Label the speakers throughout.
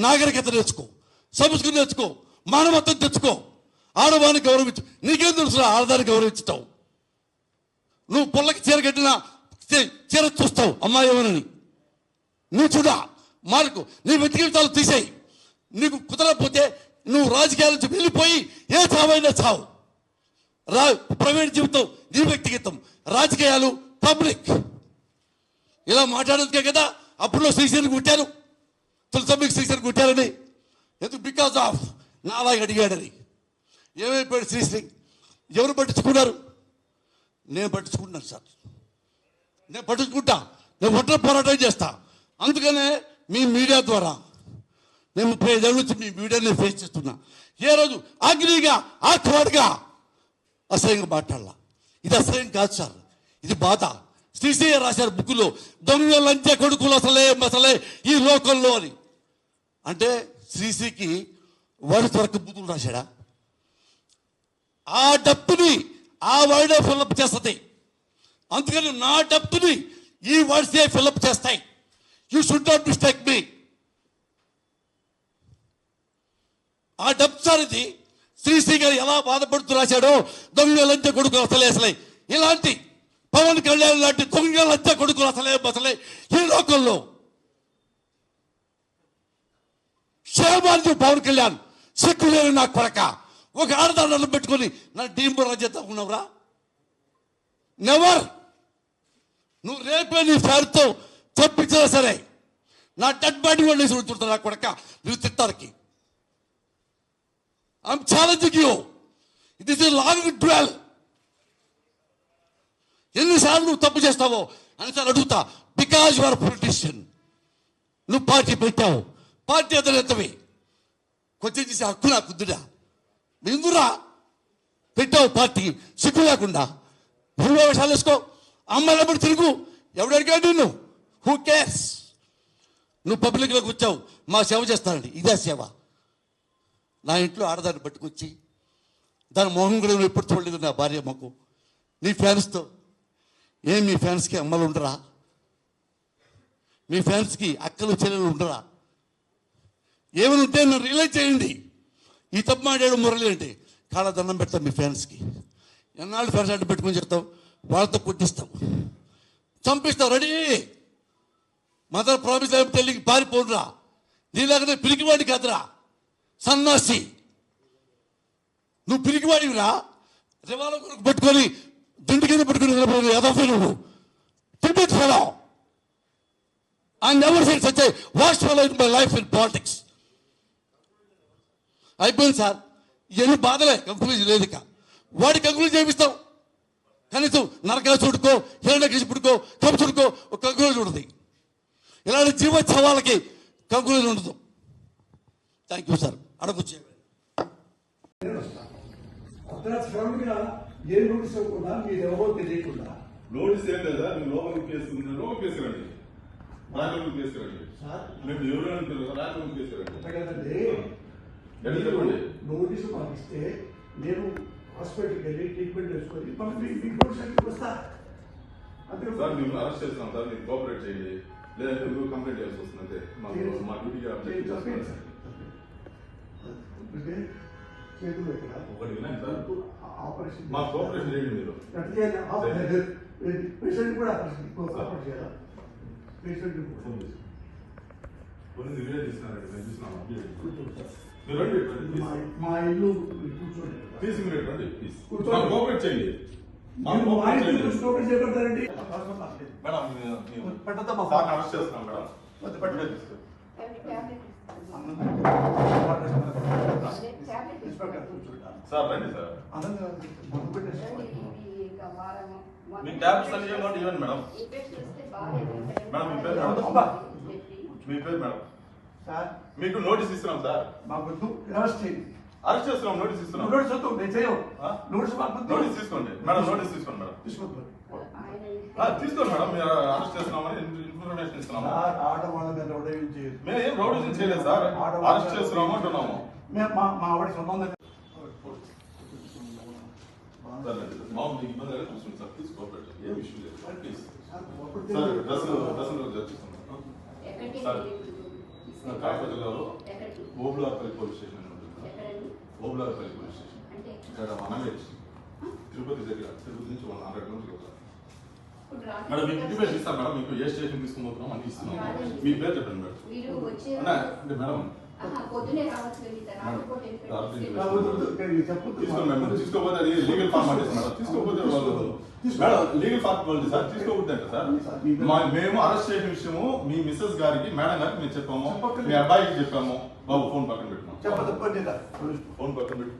Speaker 1: నాగరికత నేర్చుకో, సంస్కృతి నేర్చుకో, మానవత్వం తెచ్చుకో, ఆడవాన్ని గౌరవించు. నీకేం తెలుసు ఆడదాన్ని గౌరవించుతావు? నువ్వు పుల్లకి చీర కట్టినా చీర చూస్తావు అమ్మాయి ఏమనని. నువ్వు చూడా మార్కు, నీ వ్యక్తిగతాలు తీసేయి. నీకు కుదరకపోతే నువ్వు రాజకీయాల నుంచి వెళ్ళిపోయి ఏ చావైనా చావు. ప్రైవేట్ జీవితం నీ వ్యక్తిగతం, రాజకీయాలు పబ్లిక్. ఇలా మాట్లాడేందుకే కదా అప్పుడులో శ్రీశ్రీని కొట్టారు. తెలుసా మీకు శ్రీశ్రీని కొట్టారని? ఎందుకు? బికాజ్ ఆఫ్ నాలాగా అడిగాడని. ఏమైపోయాడు శ్రీశ్రీ? ఎవరు పట్టించుకున్నారు? నేను పట్టించుకుంటున్నాను సార్, నేను పట్టించుకుంటా, నేను ఒంటరి పోరాటం చేస్తా. అందుకనే మీ మీడియా ద్వారా నేను 35 ఏళ్ళ నుంచి మీ మీడియాని ఫేస్ చేస్తున్నా. ఏ రోజు అగ్నిగా ఆత్వాడిగా అసహ్యంగా మాట్లాడాల. ఇది అసహ్యం కాదు సార్, ఇది బాధ. శ్రీశ్రీ రాశారు బుక్కులో, దొంగ లంచ కొడుకులు అసలే ఈ లోకంలో అని. అంటే శ్రీశ్రీకి వాడి త్వరకు బుద్ధులు రాశాడా? ఆ డప్పుని ఆ వర్డే ఫిల్అప్ చేస్తుంది. అందుకని నా డప్పుని ఈ వర్డ్సే ఫిల్అప్ చేస్తాయి. యూ షుడ్ నాట్ మిస్టేక్ మీ. ఆ డబ్ సార్ ఇది. శ్రీశ్రీ గారు ఎలా బాధపడుతూ రాశాడో, దొంగ లంచ కొడుకులు అసలే ఇలాంటి పవన్ కళ్యాణ్ లాంటి దొంగ లంచ కొడుకులు అసలే ఈ లోకంలో. క్షేమాన్ని పవన్ కళ్యాణ్ సిక్కులేని నా కొరక ఒక ఆడదాన్ని పెట్టుకొని నా టీంపు రాజ్యత ఉన్నవరా? నెవర్. నువ్వు రేపే నీ ఫ్యాన్తో చెప్పించినా సరే నా డెడ్ బాడీ వండేసి ఉంటుంటా నా కొడక నువ్వు తిట్టానికి. I'm challenging you. It is a long duel. ఎన్నిసార్లు నువ్వు తప్పు చేస్తావో అన్నిసార్లు అడుగుతా. Because you are politician. నువ్వు పార్టీ పెట్టావు, పార్టీ అతనేతవి, కొంచెం చేసే హక్కు నాకు కుద్దుడా? ఎందుకురా పెట్టావు పార్టీ? సిగ్గు లేకుండా భూమి వేషాలు వేసుకో, అమ్మాయిలప్పుడు తిరుగు. ఎవడు అడిగాడు నిన్ను? Who cares? నువ్వు పబ్లిక్లోకి వచ్చావు, మా సేవ చేస్తానండి. ఇదే సేవ. నా ఇంట్లో ఆడదాన్ని పట్టుకొచ్చి దాని మొహం కూడా నువ్వు ఎప్పుడు చూడలేదు నా భార్య మాకు. నీ ఫ్యాన్స్తో ఏం మీ ఫ్యాన్స్కి అమ్మలు ఉండరా? మీ ఫ్యాన్స్కి అక్కలు చెల్లెలు ఉండరా? ఏమైనా ఉంటే నువ్వు రియలైజ్ చేయండి. ఈ తప్పు మాట్లాడు మురళి అంటే కాళ్ళ దండం పెడతాం మీ ఫ్యాన్స్కి. ఎన్నాళ్ళు ఫ్యాన్స్ అంటే పెట్టుకొని చెప్తావు, వాళ్ళతో కొట్టిస్తావు, చంపిస్తావు. రెడీ మదర్ ప్రామిస్ తెలియకి పారిపోనురా. నీలాగనే పిరికివాడి కాదురా సన్నాసి. నువ్వు పిరికివాడివిరా. రివాల్వర్ కొరకు పెట్టుకొని దిండు కింద పెట్టుకుని నిలబడి ఎదఫీ నువ్వు Tibet fellow. I never seen such a worst fellow in my life in politics. అయిపోయింది సార్. ఇవన్నీ బాధలే, కంక్లూజన్ లేదు. ఇక వాడి కంక్లూజన్ చేపిస్తాం. కనీసం నరకాలు చుడుకో, హిరణ్యకృష్ణ పుడుకో, కంసుడుకో ఒక కంక్లూజన్ ఉంటుంది. ఇలాంటి జీవోత్సవాలకి కంక్లూజన్ ఉండదు. Thank you sir. అడగొచ్చే
Speaker 2: ఏ నోటీస్ ఇవ్వకుండా మీరు ఎవరో తెలియకుండా
Speaker 3: నోటీస్ ఏం లేదా? మీరు లోపలికి కేసుకుంటున్నారు, కేసుకురండి, రాజకీయ కేసుకురండి. మేము ఎవరు అంటారు? రాజకీయ కేసుకురండి.
Speaker 2: కదండి. నోటీసు పంపిస్తే నేను హాస్పిటల్కి వెళ్ళి ట్రీట్మెంట్ చేసుకొని మీకు వస్తా. అంతే
Speaker 3: సార్, మేము అరెస్ట్ చేస్తున్నాం సార్, మీరు కోఆపరేట్ చేయండి. లేదంటే మీరు కంప్లైంట్ చేయాల్సి వస్తుంది. అంతే మా డ్యూటీగా
Speaker 2: చేతులు ఎక్కడ
Speaker 3: ఒకటి వినండి సార్,
Speaker 2: ఆపరేషన్
Speaker 3: మా కోఆపరేషన్ చేయండి. మీరు
Speaker 2: పేషెంట్ కూడా ఆపరేషన్ చేయాలా? పేషెంట్
Speaker 3: కొన్ని వీడియో తీసుకున్నారండి, మేము చూసినాము. మీరు రండి,
Speaker 2: మా ఇల్లు కూర్చోండి,
Speaker 3: తీసి మీరు రండి ప్లీజ్. కోఆపరేట్ చేయండి.
Speaker 2: చేపడతారండి.
Speaker 3: మేడం సార్ అరెస్ట్ చేస్తున్నాం మేడం. సార్ రండి సార్. మీ ట్యాబ్స్ అన్ని ఇవ్వండి మేడం. మేడం మీ పేరు మేడం? మీ పేరు మేడం? మీకు నోటీస్ ఇస్తున్నాం సార్. అరెస్ట్ చేస్తున్నాం, నోటీస్ ఇస్తున్నాం. నోటీస్ తీసుకోండి మేడం, నోటీస్ తీసుకోండి మేడం. తీసుకోండి మేడం, మీరు అరెస్ట్ చేస్తున్నామని ఇన్ఫర్మేషన్ ఇస్తున్నాము. మేము ఏం రౌడీజం చేయలేదు సార్, అరెస్ట్ చేస్తున్నాము అంటున్నాము.
Speaker 2: మా ఆవిడ సంబంధం
Speaker 3: మామూలు ఇబ్బంది అయితే చూసుకోండి సార్, ప్లీజ్ కోఆపరేట్. ఏం ఇష్యూ లేదు సార్, ప్లీజ్ సార్. దర్శనం చర్చిస్తున్నాం సార్, కాకినాడ జిల్లాలో
Speaker 4: ఎక్కడికి?
Speaker 3: ఓబులార్పల్లి పోలీస్ స్టేషన్ అని ఉంటుంది సార్.
Speaker 4: ఎక్కడండి?
Speaker 3: ఓబులార్పల్లి పోలీస్ స్టేషన్
Speaker 4: అంటే
Speaker 3: ఇక్కడ వనవేజ్ తిరుపతి దగ్గర, తిరుపతి నుంచి 100 కిలోమీటర్లు సార్.
Speaker 4: ఇప్పుడు రాత్రి
Speaker 3: మేడం మీకు ఇంటిమేషన్ ఇస్తాను మేడం, మీకు ఏ స్టేషన్ తీసుకుపోతున్నాం అని ఇస్తున్నాం. మీ పేరు చెప్పండి మేడం.
Speaker 4: మీరు వచ్చే
Speaker 3: అంటే మేడం
Speaker 4: పొద్దునే రావచ్చు కదా, ఇంత రాత్రిపూట
Speaker 3: తీసుకోండి మేడం, తీసుకోకపోతే అది లీగల్ ఫార్మాలిటీస్ మేడం, తీసుకోకపోతే మేడం లీగల్ ఫార్మాలిటీ సార్, తీసుకోకపోతే అంటే సార్ మేము అరెస్ట్ చేసిన విషయము మీ మిస్సెస్ గారికి మేడం గారికి మేము చెప్పాము, మీ అబ్బాయికి చెప్పాము. బాబు ఫోన్ పక్కన పెట్టినాం, ఫోన్ పక్కన పెట్టు.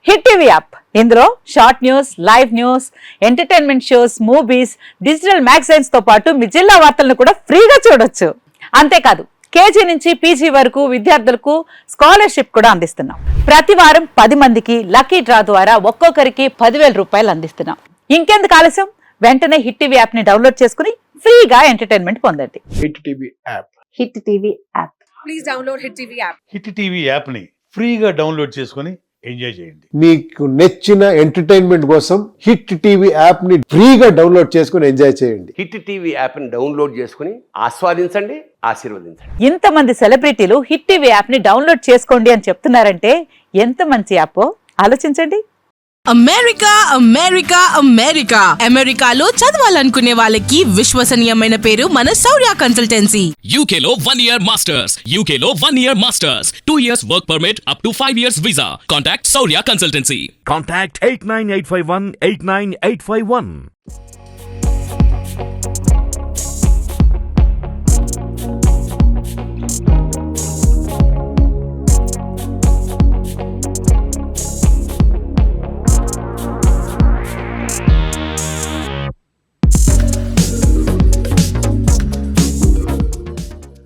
Speaker 5: హిట్ టీవీ యాప్ ఇందులో short news, live news, entertainment shows, movies, digital magazines తో పాటు మీ జిల్లా వార్తలను కూడా ఫ్రీగా చూడొచ్చు. అంతేకాదు కేజీ నుంచి పీజీ వరకు విద్యార్థులకు స్కాలర్షిప్ కూడా అందిస్తున్నాం. ప్రతి వారం 10 మందికి లక్కీ డ్రా ద్వారా ఒక్కొక్కరికి 10,000 రూపాయలు అందిస్తున్నాం. ఇంకెందుకు ఆలస్యం, వెంటనే హిట్ టీవీ యాప్ ని డౌన్లోడ్ చేసుకుని ఫ్రీగా ఎంటర్టైన్మెంట్ పొందండి.
Speaker 6: Hit TV app.
Speaker 5: Hit TV app.
Speaker 7: Please download Hit TV app.
Speaker 6: Hit TV యాప్ని ఫ్రీగా డౌన్లోడ్ చేసుకొని ఎంజాయ్ చేయండి.
Speaker 8: మీకు నచ్చిన ఎంటర్టైన్మెంట్ కోసం హిట్ టీవీ యాప్ ని ఫ్రీగా డౌన్లోడ్ చేసుకుని ఎంజాయ్ చేయండి.
Speaker 9: హిట్ టీవీ యాప్ని డౌన్లోడ్ చేసుకుని ఆస్వాదించండి, ఆశీర్వదించండి.
Speaker 5: ఇంతమంది సెలబ్రిటీలు హిట్ టీవీ యాప్ ని డౌన్లోడ్ చేసుకోండి అని చెప్తున్నారంటే ఎంత మంచి యాప్ ఆలోచించండి.
Speaker 7: అమెరికా అమెరికాలో చదవాలనుకునే వాళ్ళకి విశ్వసనీయమైన పేరు మన శౌర్య కన్సల్టెన్సీ.
Speaker 10: UK లో 1 year masters. UK లో 1 year masters. 2 years work permit up to 5 years visa. Contact Saurya Consultancy.
Speaker 11: Contact 89851 89851.